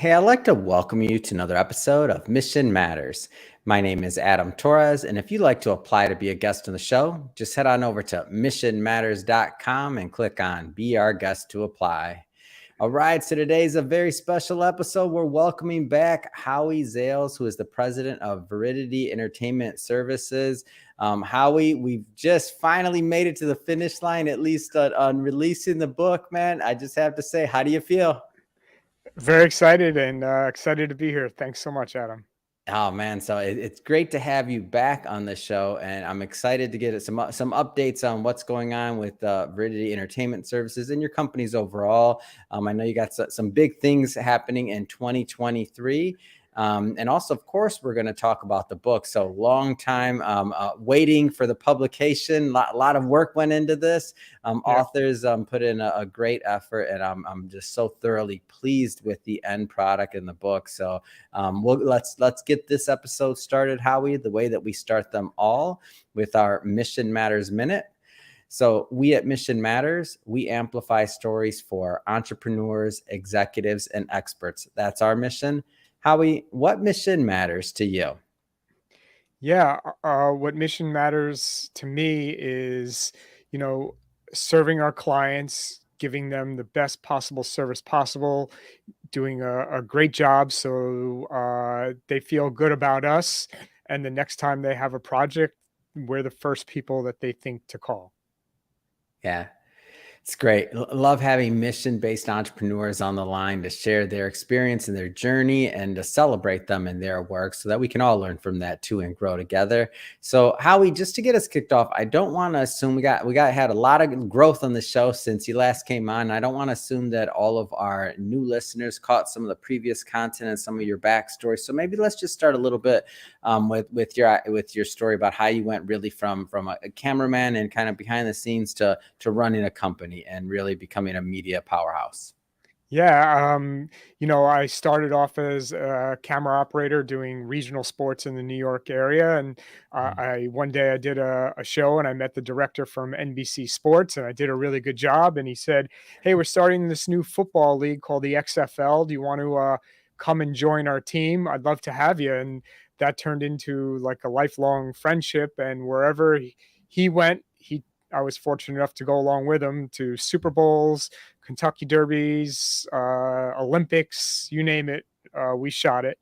Hey, I'd like to welcome you to another episode of Mission Matters. My name is Adam Torres, and if you'd like to apply to be a guest on the show, just head on over to missionmatters.com and click on Be Our Guest to apply. All right, so today's a very special episode. We're welcoming back Howie Zales, who is the president of Veridity Entertainment Services. Howie, we've just finally made it to the finish line, at least on releasing the book, man. I just have to say, how do you feel? Very excited and excited to be here. Thanks so much, Adam. Oh man, so it's great to have you back on the show, and I'm excited to get some updates on what's going on with Veridity Entertainment Services and your companies overall. I know you got some big things happening in 2023. And also, of course, we're going to talk about the book. So long time waiting for the publication. A lot of work went into this. Authors put in a great effort, and I'm just so thoroughly pleased with the end product in the book. So let's get this episode started, Howie, the way that we start them all, with our Mission Matters Minute. So we at Mission Matters, we amplify stories for entrepreneurs, executives, and experts. That's our mission. Howie, what mission matters to you? Yeah, what mission matters to me is, you know, serving our clients, giving them the best possible service possible, doing a great job so they feel good about us. And the next time they have a project, we're the first people that they think to call. Yeah. It's great. Love having mission-based entrepreneurs on the line to share their experience and their journey and to celebrate them in their work so that we can all learn from that too and grow together. So Howie, just to get us kicked off, I don't want to assume we had a lot of growth on the show since you last came on. I don't want to assume that all of our new listeners caught some of the previous content and some of your backstory. So maybe let's just start a little bit with your story about how you went really from a cameraman and kind of behind the scenes to running a company and really becoming a media powerhouse. Yeah, I started off as a camera operator doing regional sports in the New York area, and one day I did a show, and I met the director from NBC Sports, and I did a really good job. And he said, "Hey, we're starting this new football league called the XFL. Do you want to come and join our team? I'd love to have you." And that turned into like a lifelong friendship. And wherever he went, I was fortunate enough to go along with him to Super Bowls, Kentucky Derbies, Olympics, you name it. We shot it.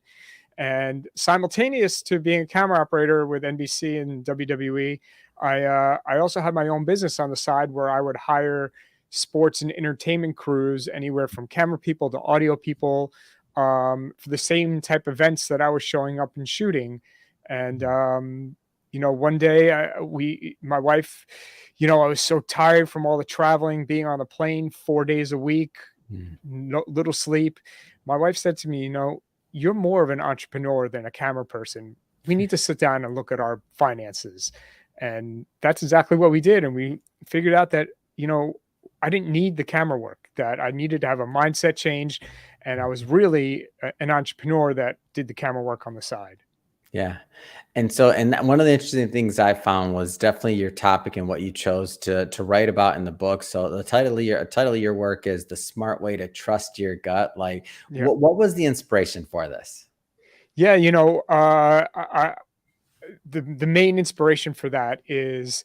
And simultaneous to being a camera operator with NBC and WWE, I also had my own business on the side where I would hire sports and entertainment crews, anywhere from camera people to audio people, for the same type of events that I was showing up and shooting. And one day my wife, I was so tired from all the traveling, being on the plane 4 days a week, no little sleep. My wife said to me, "You're more of an entrepreneur than a camera person. We need to sit down and look at our finances." And that's exactly what we did. And we figured out that, I didn't need the camera work, that I needed to have a mindset change. And I was really an entrepreneur that did the camera work on the side. Yeah. And one of the interesting things I found was definitely your topic and what you chose to write about in the book. So the title of your work is The Smart Way to Trust Your Gut. Like, Yeah. what was the inspiration for this? Yeah. The main inspiration for that is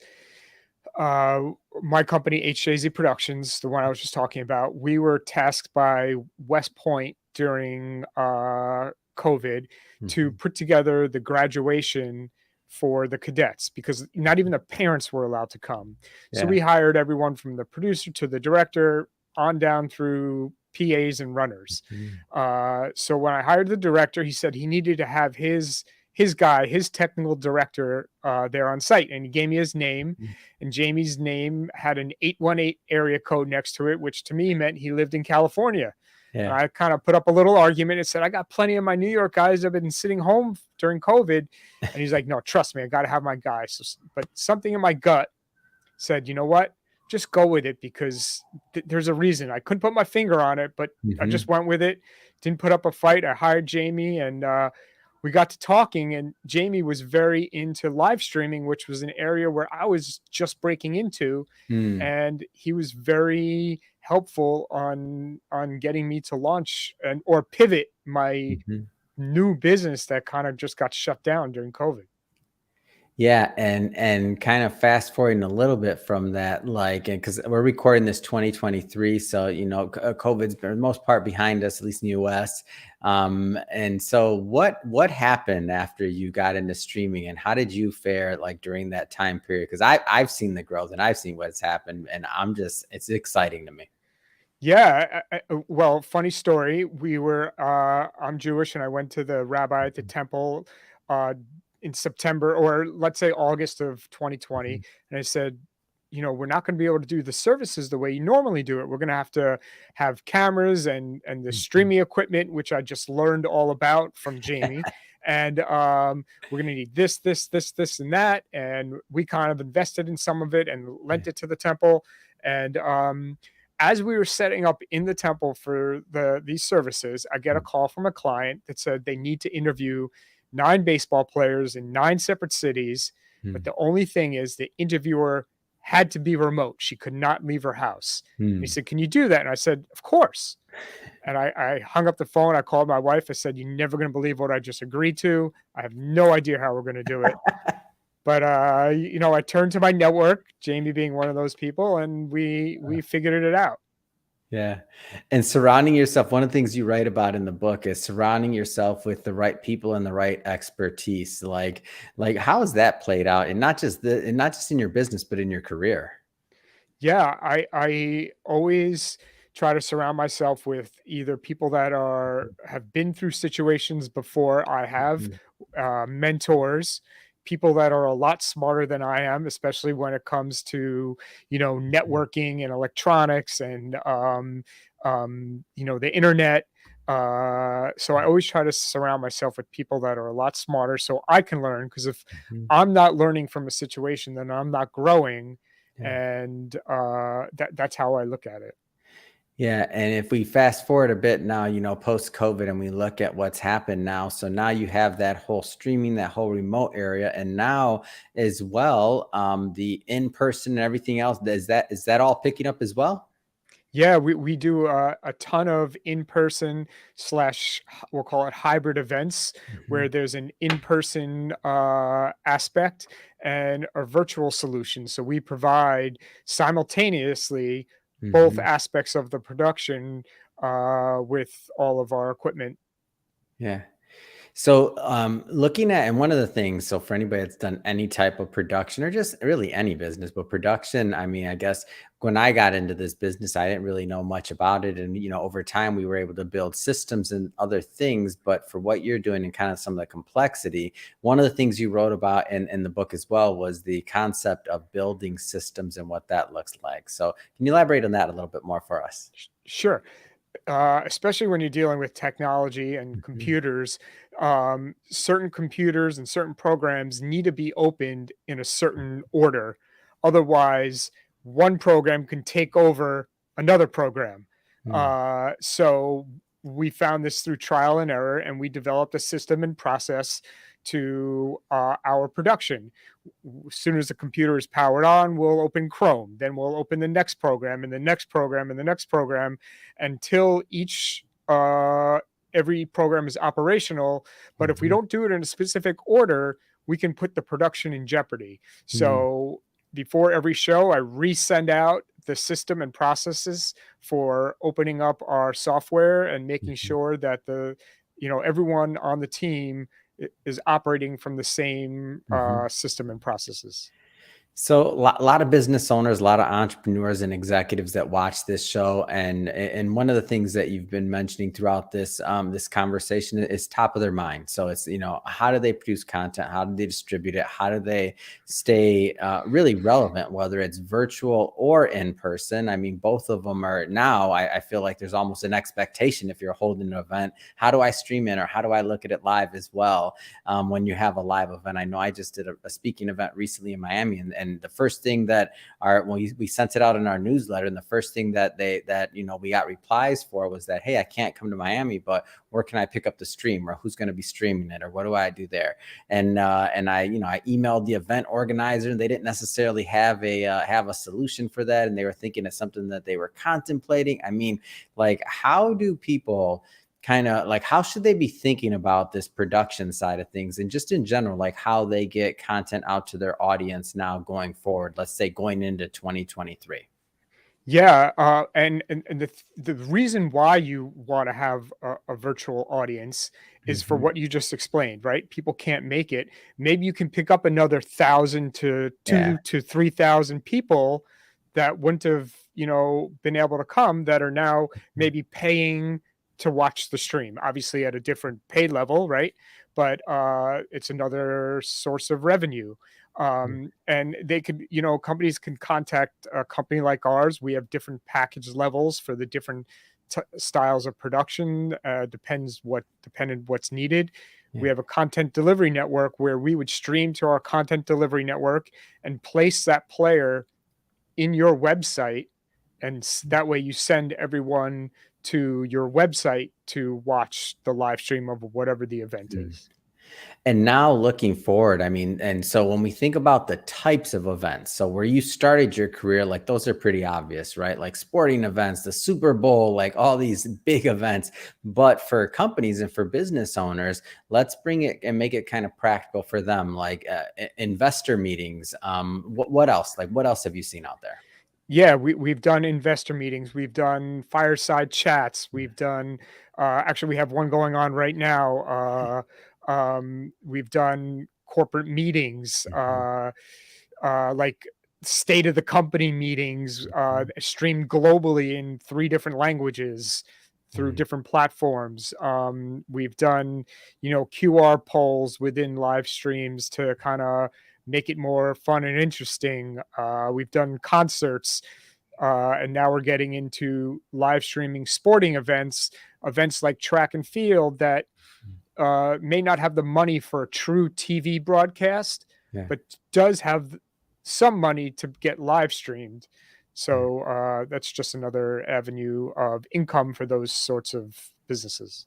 my company, HJZ Productions, the one I was just talking about. We were tasked by West Point during COVID to put together the graduation for the cadets, because not even the parents were allowed to come. Yeah. So we hired everyone from the producer to the director on down through PAs and runners. So when I hired the director, he said he needed to have his technical director there on site. And he gave me his name, and Jamie's name had an 818 area code next to it, which to me meant he lived in California. Yeah. And I kind of put up a little argument and said, "I got plenty of my New York guys that have been sitting home during COVID." And he's like, "No, trust me, I got to have my guys." But something in my gut said, "You know what? Just go with it, because there's a reason." I couldn't put my finger on it, but I just went with it. Didn't put up a fight. I hired Jamie, and we got to talking, and Jamie was very into live streaming, which was an area where I was just breaking into. And he was very helpful on getting me to launch and or pivot my Mhm. new business that kind of just got shut down during COVID. Yeah, and kind of fast forwarding a little bit from that, like, and because we're recording this 2023, so COVID's for the most part behind us, at least in the U.S. And so, what happened after you got into streaming, and how did you fare like during that time period? Because I've seen the growth and I've seen what's happened, and it's exciting to me. Yeah, well, funny story. I'm Jewish, and I went to the rabbi at the temple uh, in September, or let's say August of 2020, Mhm, and I said, we're not going to be able to do the services the way you normally do it. We're going to have cameras and the mhm, streaming equipment, which I just learned all about from Jamie, and we're going to need this, and that, and we kind of invested in some of it and lent yeah, it to the temple, and as we were setting up in the temple for these services, I get a mm, call from a client that said they need to interview 9 baseball players in 9 separate cities. But mm, the only thing is the interviewer had to be remote. She could not leave her house. And he mm. said, "Can you do that?" And I said, "Of course." And I hung up the phone. I called my wife. I said, "You're never going to believe what I just agreed to. I have no idea how we're going to do it." But I turned to my network, Jamie being one of those people, and we figured it out. Yeah. And surrounding yourself, one of the things you write about in the book is surrounding yourself with the right people and the right expertise. Like how has that played out? And not just in your business, but in your career. Yeah, I always try to surround myself with either people that are have been through situations before I have, Mhm, mentors, people that are a lot smarter than I am, especially when it comes to mhm, networking and electronics and the internet. So I always try to surround myself with people that are a lot smarter so I can learn. Because if mhm. I'm not learning from a situation, then I'm not growing, Yeah. and that's how I look at it. Yeah, and if we fast forward a bit now, post COVID, and we look at what's happened now. So now you have that whole streaming, that whole remote area, and now as well, the in person and everything else. Is that all picking up as well? Yeah, we do a ton of in person slash we'll call it hybrid events Mhm, where there's an in person aspect and a virtual solution. So we provide simultaneously both mhm. aspects of the production with all of our equipment. Yeah. So, looking at, and one of the things, so for anybody that's done any type of production or just really any business, but production, I mean, I guess when I got into this business, I didn't really know much about it. And, over time, we were able to build systems and other things. But for what you're doing and kind of some of the complexity, one of the things you wrote about in the book as well was the concept of building systems and what that looks like. So, can you elaborate on that a little bit more for us? Sure. Especially when you're dealing with technology and Mhm, computers, certain computers and certain programs need to be opened in a certain order. Otherwise, one program can take over another program. mm, So we found this through trial and error, and we developed a system and process to our production. As soon as the computer is powered on, we'll open Chrome. Then we'll open the next program and the next program and the next program until every program is operational. But if we mhm, don't do it in a specific order, we can put the production in jeopardy. mm, So before every show, I resend out the system and processes for opening up our software and making mhm, sure that everyone on the team is operating from the same mhm. system and processes. So a lot of business owners, a lot of entrepreneurs and executives that watch this show, and one of the things that you've been mentioning throughout this conversation is top of their mind. So it's how do they produce content, how do they distribute it, how do they stay really relevant, whether it's virtual or in person. I mean, both of them are now. I feel like there's almost an expectation if you're holding an event. How do I stream in, or how do I look at it live as well? When you have a live event, I know I just did a speaking event recently in Miami, and And the first thing that we sent it out in our newsletter, and the first thing that we got replies for was that, hey, I can't come to Miami, but where can I pick up the stream, or who's going to be streaming it, or what do I do there? And I emailed the event organizer, and they didn't necessarily have a solution for that, and they were thinking it's something that they were contemplating. I mean, like, how do people kind of like, how should they be thinking about this production side of things, and just in general, like how they get content out to their audience now going forward, let's say going into 2023? Yeah, and the reason why you want to have a virtual audience is for Hmm. what you just explained, right? People can't make it. Maybe you can pick up another 1,000 to Yeah. 2 to 3,000 people that wouldn't have, been able to come, that are now maybe paying to watch the stream. Obviously, at a different pay level, right? But it's another source of revenue. And they could, companies can contact a company like ours. We have different package levels for the different styles of production. Depended what's needed. Yeah. We have a content delivery network where we would stream to our content delivery network and place that player in your website, and that way you send everyone to your website to watch the live stream of whatever the event Mhm. is. And now looking forward, I mean, and so when we think about the types of events, so where you started your career, like those are pretty obvious, right? Like sporting events, the Super Bowl, like all these big events. But for companies and for business owners, let's bring it and make it kind of practical for them, like investor meetings. What else? Like, what else have you seen out there? Yeah, we've done investor meetings, we've done fireside chats, we've done actually we have one going on right now. We've done corporate meetings, Mhm, like state of the company meetings, mhm, streamed globally in 3 different languages through mhm, different platforms. We've done, QR polls within live streams to kind of make it more fun and interesting. We've done concerts, and now we're getting into live streaming sporting events like track and field that may not have the money for a true TV broadcast, yeah, but does have some money to get live streamed. yeah. So that's just another avenue of income for those sorts of businesses.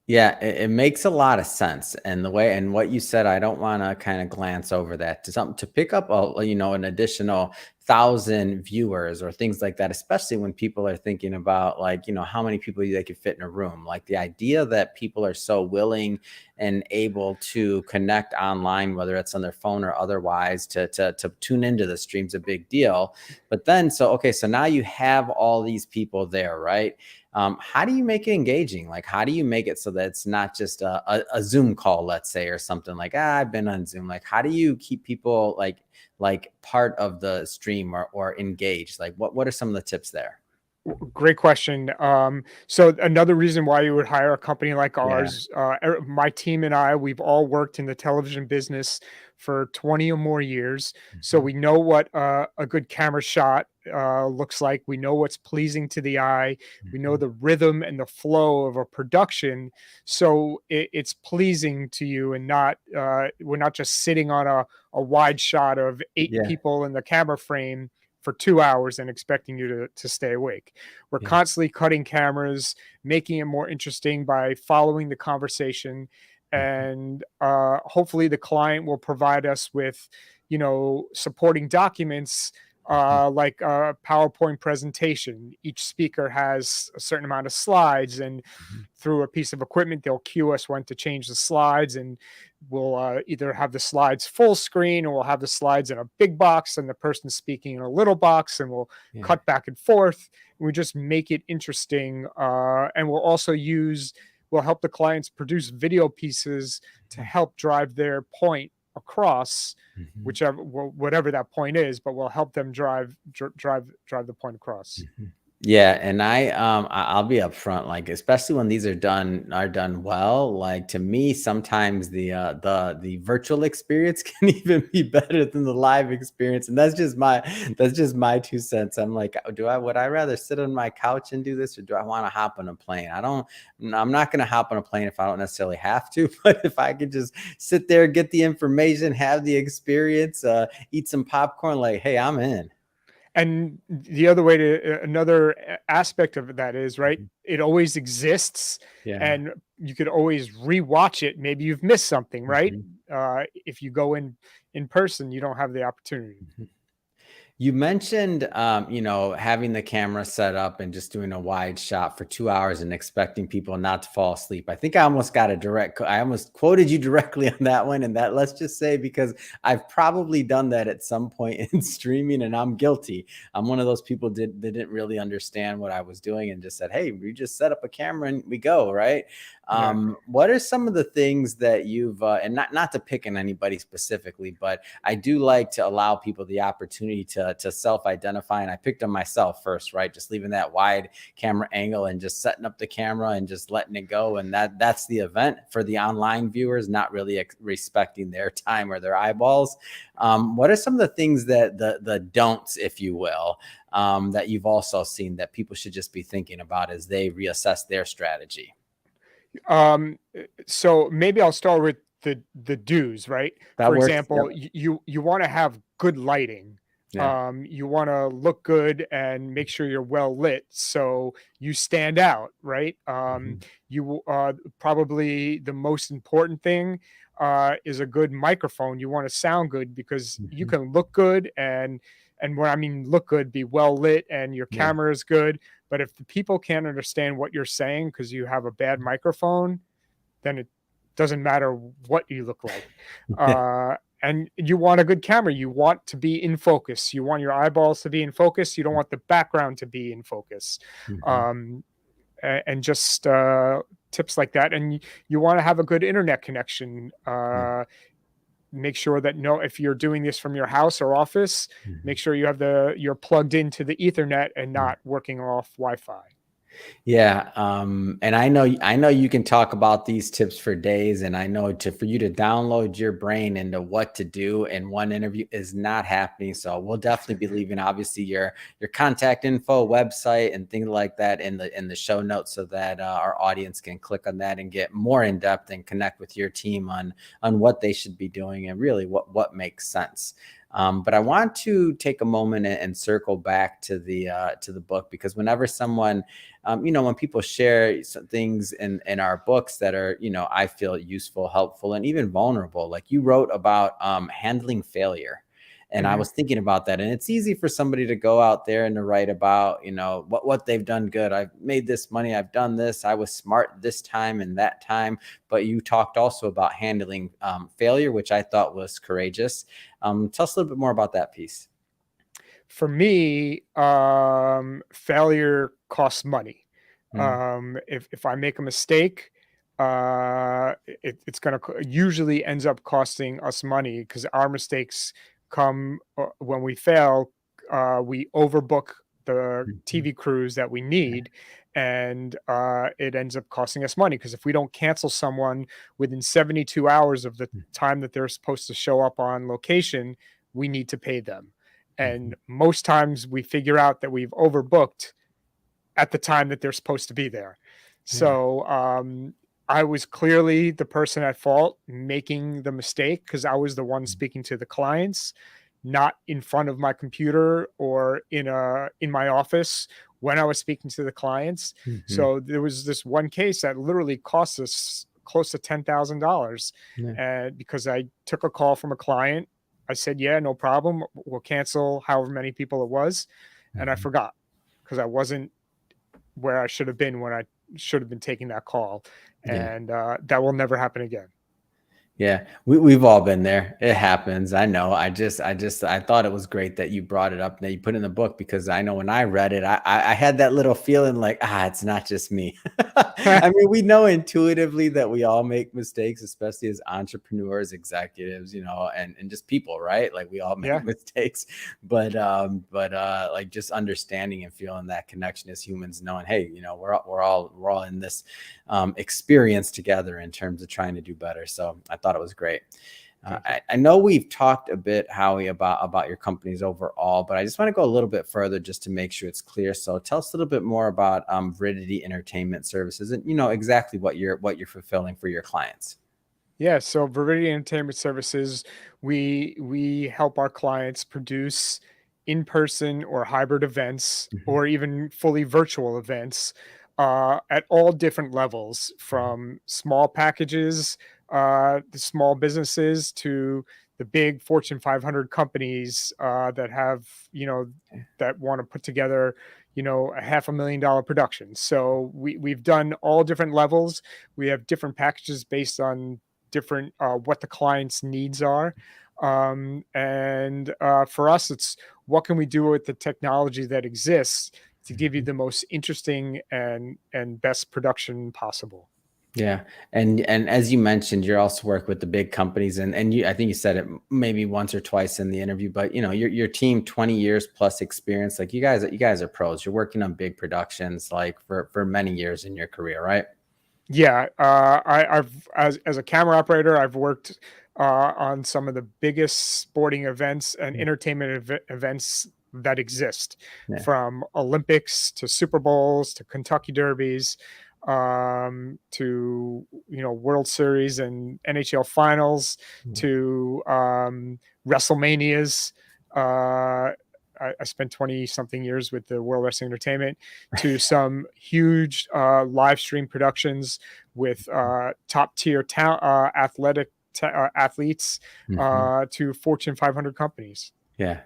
Yeah, it makes a lot of sense. And the way and what you said, I don't want to kind of glance over that, to something to pick up an additional 1,000 viewers or things like that, especially when people are thinking about, like, how many people they could fit in a room. Like, the idea that people are so willing and able to connect online, whether it's on their phone or otherwise, to tune into the stream's a big deal. But then, so okay, so now you have all these people there, right? How do you make it engaging? Like, how do you make it so that it's not just a Zoom call, let's say, or something like, I've been on Zoom. Like, how do you keep people like part of the stream, or engaged? Like, what are some of the tips there? Great question. So another reason why you would hire a company like Yeah. ours, my team and I, we've all worked in the television business for 20 or more years. So Mhm. we know what a good camera shot looks like. We know what's pleasing to the eye. We know Mhm. the rhythm and the flow of a production. So it's pleasing to you, and we're not just sitting on a wide shot of eight Yeah. people in the camera frame for 2 hours and expecting you to stay awake. We're Yeah. constantly cutting cameras, making it more interesting by following the conversation. Mhm. And hopefully the client will provide us with, supporting documents, Mhm. like a PowerPoint presentation. Each speaker has a certain amount of slides, and Mhm. through a piece of equipment, they'll cue us when to change the slides, and we'll either have the slides full screen, or we'll have the slides in a big box and the person speaking in a little box, and we'll Yeah. cut back and forth. We just make it interesting, and we'll help the clients produce video pieces to Mhm. help drive their point across, Mhm. whatever that point is, but we'll help them drive the point across. Mhm. Yeah, and I'll be upfront, like especially when these are done well. Like to me, sometimes the virtual experience can even be better than the live experience, and that's just my 2 cents. I'm like, do I would I rather sit on my couch and do this, or do I want to hop on a plane? I'm not going to hop on a plane if I don't necessarily have to, but if I could just sit there, get the information, have the experience, eat some popcorn, like, hey, I'm in. And the other way to another aspect of that is, right, Mhm. it always exists, Yeah. and you could always rewatch it. Maybe you've missed something, right? Mhm. If you go in person, you don't have the opportunity. Mhm. You mentioned, having the camera set up and just doing a wide shot for 2 hours and expecting people not to fall asleep. I think I almost got a I almost quoted you directly on that one. And that, let's just say, because I've probably done that at some point in streaming, and I'm guilty. I'm one of those people that didn't really understand what I was doing and just said, hey, we just set up a camera and we go, right? Yeah. What are some of the things that you've, and not to pick on anybody specifically, but I do like to allow people the opportunity to self-identify. And I picked on myself first, right? Just leaving that wide camera angle and just setting up the camera and just letting it go. And that's the event for the online viewers, not really respecting their time or their eyeballs. What are some of the things that the don'ts, if you will, that you've also seen that people should just be thinking about as they reassess their strategy? So maybe I'll start with the do's, right? That For works. Yep. example, you want to have good lighting. Yeah. You want to look good and make sure you're well lit so you stand out, right? Mhm. You Probably the most important thing is a good microphone. You want to sound good because you Mhm. can look good, and when I mean look good, be well lit and your Yeah. camera is good. But if the people can't understand what you're saying because you have a bad microphone, then it doesn't matter what you look like. And you want a good camera. You want to be in focus. You want your eyeballs to be in focus. You don't want the background to be in focus. Mhm. Um, and just tips like that. And you want to have a good internet connection. Yeah. Make sure that no, if you're doing this from your house or office, make Mhm. sure you're plugged into the Ethernet and not working off Wi-Fi. Yeah, and I know you can talk about these tips for days, and I know for you to download your brain into what to do in one interview is not happening. So we'll definitely be leaving obviously your contact info, website, and things like that in the show notes so that our audience can click on that and get more in depth and connect with your team on what they should be doing and really what makes sense. But I want to take a moment and circle back to the book, because whenever someone when people share some things in our books that are, I feel useful, helpful, and even vulnerable, like you wrote about handling failure. And I Mhm. was thinking about that. And it's easy for somebody to go out there and to write about, what they've done good. I've made this money. I've done this. I was smart this time and that time. But you talked also about handling failure, which I thought was courageous. Tell us a little bit more about that piece. For me, failure costs money. Mm, If I make a mistake, it's gonna usually ends up costing us money because our mistakes come when we fail. We overbook the mhm, TV crews that we need, and it ends up costing us money because if we don't cancel someone within 72 hours of the time that they're supposed to show up on location, we need to pay them. mhm, And most times we figure out that we've overbooked at the time that they're supposed to be there. yeah. So I was clearly the person at fault making the mistake because I was the one speaking to the clients, not in front of my computer or in my office when I was speaking to the clients. Mhm, So there was this one case that literally cost us close to $10,000, yeah. and because I took a call from a client, I said, "Yeah, no problem. We'll cancel however many people it was," and I Mhm. forgot because I wasn't where I should have been when I should have been taking that call, Yeah. and that will never happen again. Yeah, we've all been there. It happens. I know. I thought it was great that you brought it up and that you put it in the book, because I know when I read it, I had that little feeling like, it's not just me. I mean, we know intuitively that we all make mistakes, especially as entrepreneurs, executives, and just people, right? Like we all make Yeah. mistakes, but like just understanding and feeling that connection as humans, knowing, hey, we're all in this experience together in terms of trying to do better. So I thought it was great. Thank you. I know we've talked a bit, Howie, about your companies overall, but I just want to go a little bit further just to make sure it's clear. So tell us a little bit more about Veridity Entertainment Services, and exactly what you're fulfilling for your clients. Yeah, so Viridity Entertainment Services, we help our clients produce in-person or hybrid events, Mhm. or even fully virtual events, at all different levels, from small packages, the small businesses, to the big Fortune 500 companies that have, that want to put together, a $500,000 production. So we've done all different levels. We have different packages based on different what the client's needs are. And For us, it's what can we do with the technology that exists to give you Mhm. the most interesting and best production possible. Yeah, and as you mentioned, you're also work with the big companies, and I think you said it maybe once or twice in the interview, but your team, 20 years plus experience, like you guys are pros. You're working on big productions like for many years in your career, right? Yeah, I've as a camera operator, I've worked on some of the biggest sporting events and Mm. entertainment events that exist, Yeah. from Olympics to Super Bowls to Kentucky Derbies, to World Series and NHL Finals, Mm. to WrestleManias. I spent 20 something years with the World Wrestling Entertainment, to some huge live stream productions with top tier athletic athletes, Mhm. to Fortune 500 companies. Yeah.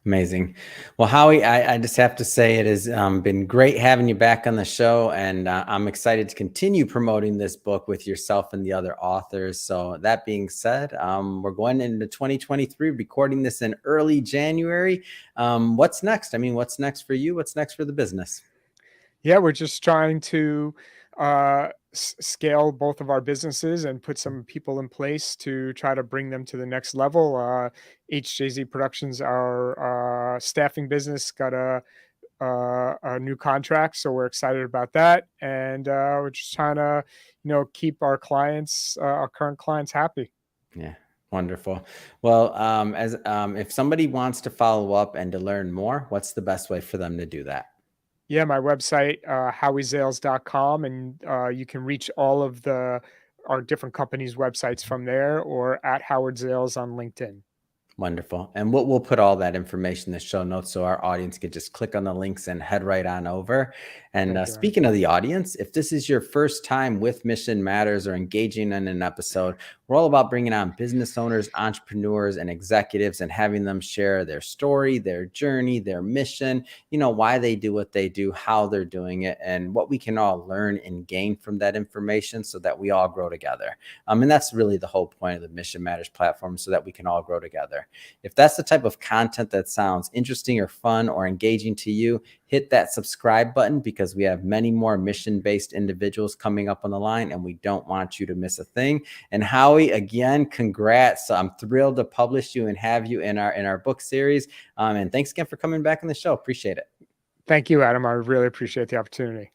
Amazing. Well, Howie, I just have to say it has been great having you back on the show, and I'm excited to continue promoting this book with yourself and the other authors. So that being said, we're going into 2023, recording this in early January. What's next? I mean, what's next for you? What's next for the business? Yeah, we're just trying to scale both of our businesses and put some people in place to try to bring them to the next level. HJZ Productions, our staffing business, got a new contract, so we're excited about that, and we're just trying to, keep our clients, our current clients, happy. Yeah, wonderful. Well, as if somebody wants to follow up and to learn more, what's the best way for them to do that? Yeah, my website, howiezales.com, and you can reach all of the our different companies' websites from there, or at Howard Zales on LinkedIn. Wonderful. And we'll put all that information in the show notes so our audience can just click on the links and head right on over. And Thank you, Adam. speaking of the audience, if this is your first time with Mission Matters or engaging in an episode, we're all about bringing on business owners, entrepreneurs, and executives and having them share their story, their journey, their mission, why they do what they do, how they're doing it, and what we can all learn and gain from that information so that we all grow together. And that's really the whole point of the Mission Matters platform, so that we can all grow together. If that's the type of content that sounds interesting or fun or engaging to you, hit that subscribe button, because we have many more mission-based individuals coming up on the line, and we don't want you to miss a thing. And Howie, again, congrats. I'm thrilled to publish you and have you in our book series. And thanks again for coming back on the show. Appreciate it. Thank you, Adam. I really appreciate the opportunity.